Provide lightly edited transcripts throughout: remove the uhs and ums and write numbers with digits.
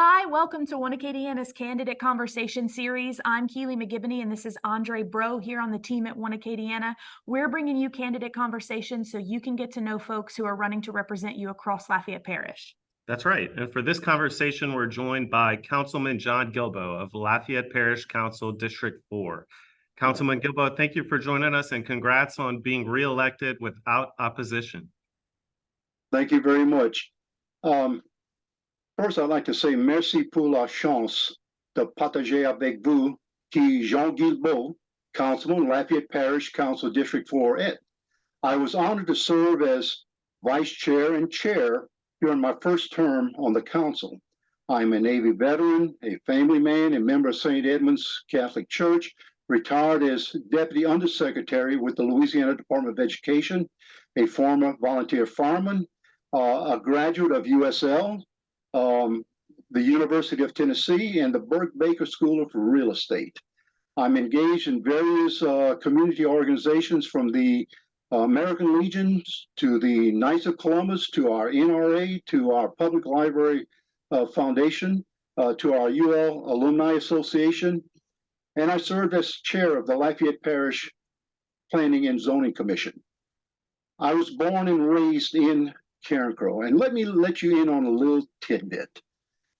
Hi, welcome to One Acadiana's Candidate Conversation Series. I'm Keely McGibney, and this is Andre Bro here on the team at One Acadiana. We're bringing you candidate conversations so you can get to know folks who are running to represent you across Lafayette Parish. That's right. And for this conversation, we're joined by Councilman John Guilbeau of Lafayette Parish Council District 4. Councilman Guilbeau, thank you for joining us and congrats on being reelected without opposition. Thank you very much. First, I'd like to say merci pour la chance de partager avec vous qui Jean Guilbeau, Councilman, Lafayette Parish Council District 4 et. I was honored to serve as Vice Chair and Chair during my first term on the council. I'm a Navy veteran, a family man, and member of St. Edmund's Catholic Church, retired as Deputy Undersecretary with the Louisiana Department of Education, a former volunteer fireman, a graduate of USL, the University of Tennessee, and the Burke Baker School of Real Estate. I'm engaged in various community organizations from the American Legions to the Knights of Columbus to our NRA to our Public Library Foundation to our UL Alumni Association. And I served as chair of the Lafayette Parish Planning and Zoning Commission. I was born and raised in Carencro, and let me let you in on a little tidbit.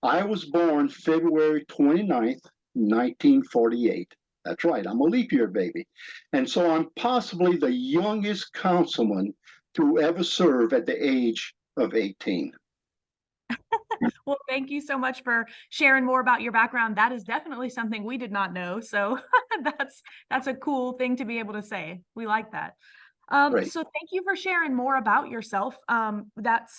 I was born February 29th, 1948. That's right, I'm a leap year baby. And so I'm possibly the youngest councilman to ever serve at the age of 18. Well, thank you so much for sharing more about your background. That is definitely something we did not know. So that's a cool thing to be able to say. We like that. So thank you for sharing more about yourself.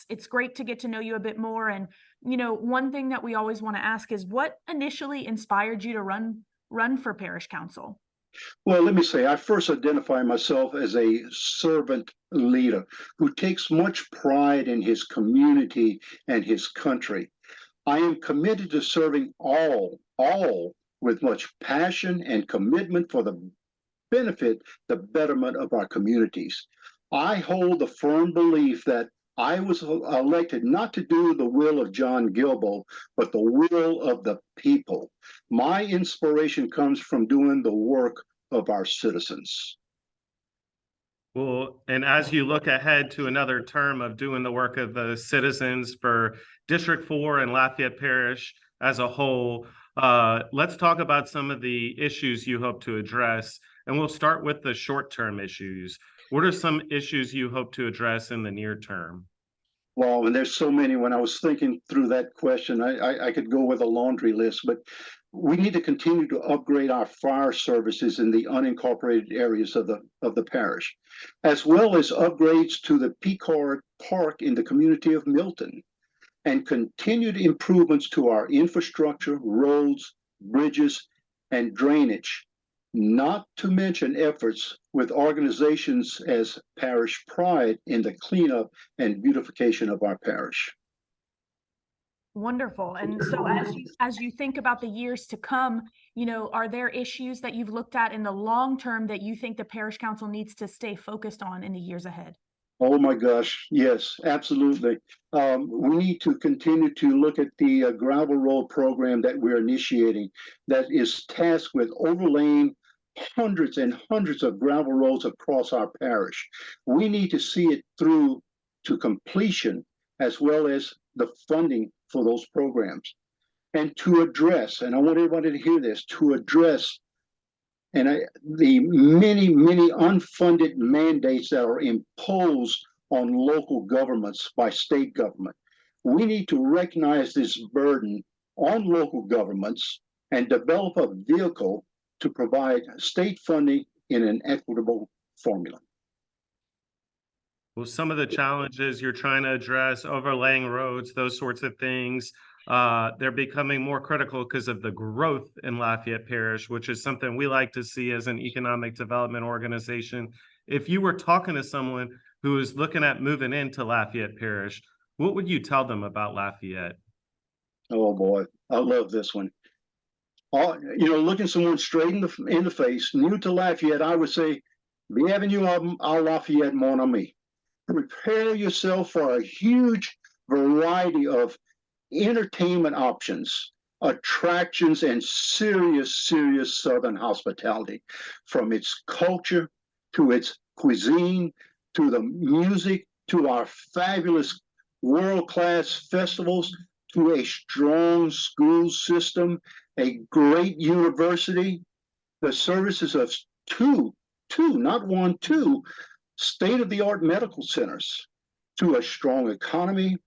It's great to get to know you a bit more. And, one thing that we always want to ask is what initially inspired you to run for parish council? Well, let me say, I first identify myself as a servant leader who takes much pride in his community and his country. I am committed to serving all with much passion and commitment for the benefit, the betterment of our communities. I hold the firm belief that I was elected not to do the will of John Guilbeau, but the will of the people. My inspiration comes from doing the work of our citizens. Well, and as you look ahead to another term of doing the work of the citizens for District 4 and Lafayette Parish as a whole, let's talk about some of the issues you hope to address. And we'll start with the short-term issues. What are some issues you hope to address in the near term? Well, and there's so many. When I was thinking through that question, I could go with a laundry list, but we need to continue to upgrade our fire services in the unincorporated areas of the parish, as well as upgrades to the Picard Park in the community of Milton, and continued improvements to our infrastructure, roads, bridges, and drainage, not to mention efforts with organizations as Parish Pride in the cleanup and beautification of our parish. Wonderful. And so as you think about the years to come, are there issues that you've looked at in the long term that you think the parish council needs to stay focused on in the years ahead? Oh my gosh, yes, absolutely. We need to continue to look at the gravel road program that we're initiating that is tasked with overlaying hundreds and hundreds of gravel roads across our parish. We need to see it through to completion, as well as the funding for those programs. And to address, and I want everybody to hear this, to address the many unfunded mandates that are imposed on local governments by state government. We need to recognize this burden on local governments and develop a vehicle to provide state funding in an equitable formula. Well, some of the challenges you're trying to address, overlaying roads, those sorts of things, they're becoming more critical because of the growth in Lafayette Parish, which is something we like to see as an economic development organization. If you were talking to someone who is looking at moving into Lafayette Parish, what would you tell them about Lafayette? Oh boy, I love this one. Looking someone straight in the face, new to Lafayette, I would say, bienvenue à Lafayette, mon ami. Prepare yourself for a huge variety of entertainment options, attractions, and serious Southern hospitality, from its culture to its cuisine to the music to our fabulous world-class festivals to a strong school system, a great university, the services of not one, two state-of-the-art medical centers, to a strong economy,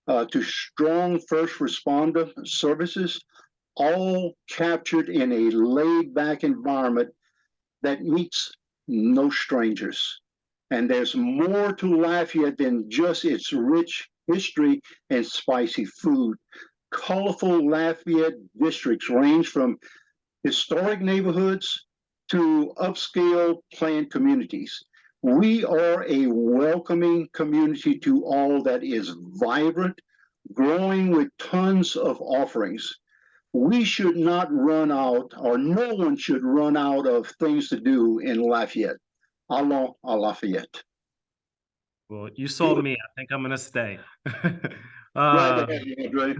to strong first responder services, all captured in a laid-back environment that meets no strangers. And there's more to Lafayette than just its rich history and spicy food. Colorful Lafayette districts range from historic neighborhoods to upscale planned communities. We are a welcoming community to all that is vibrant, growing with tons of offerings. We should not run out, or no one should run out of things to do in Lafayette. Allons à Lafayette. Well, you sold me. I think I'm going to stay. Glad to have you, Andre.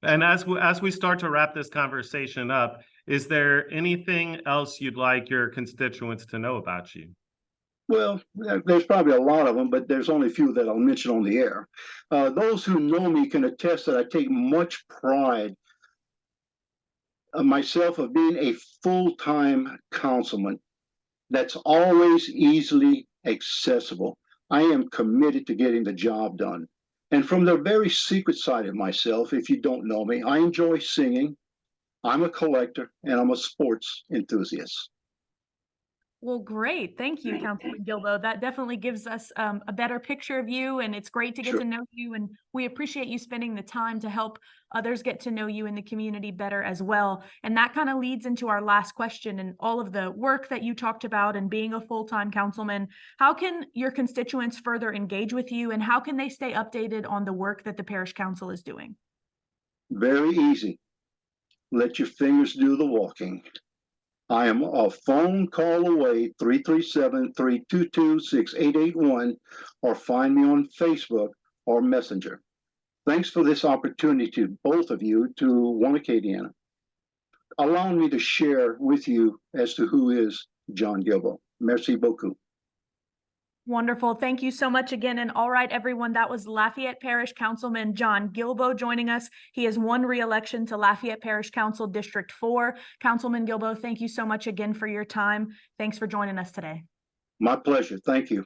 And as we start to wrap this conversation up, is there anything else you'd like your constituents to know about you? Well, there's probably a lot of them, but there's only a few that I'll mention on the air. Those who know me can attest that I take much pride myself of being a full-time councilman that's always easily accessible. I am committed to getting the job done. And from the very secret side of myself, if you don't know me, I enjoy singing, I'm a collector, and I'm a sports enthusiast. Well, great. Thank you, Councilman Guilbeau. That definitely gives us a better picture of you, and it's great to get to know you. And we appreciate you spending the time to help others get to know you in the community better as well. And that kind of leads into our last question and all of the work that you talked about and being a full-time councilman. How can your constituents further engage with you, and how can they stay updated on the work that the parish council is doing? Very easy. Let your fingers do the walking. I am a phone call away, 337-322-6881, or find me on Facebook or Messenger. Thanks for this opportunity to both of you to Wanacadiana. Allow me to share with you as to who is John Guilbeau. Merci beaucoup. Wonderful. Thank you so much again. And all right, everyone, that was Lafayette Parish Councilman John Guilbeau joining us. He has won re-election to Lafayette Parish Council District 4. Councilman Guilbeau, thank you so much again for your time. Thanks for joining us today. My pleasure. Thank you.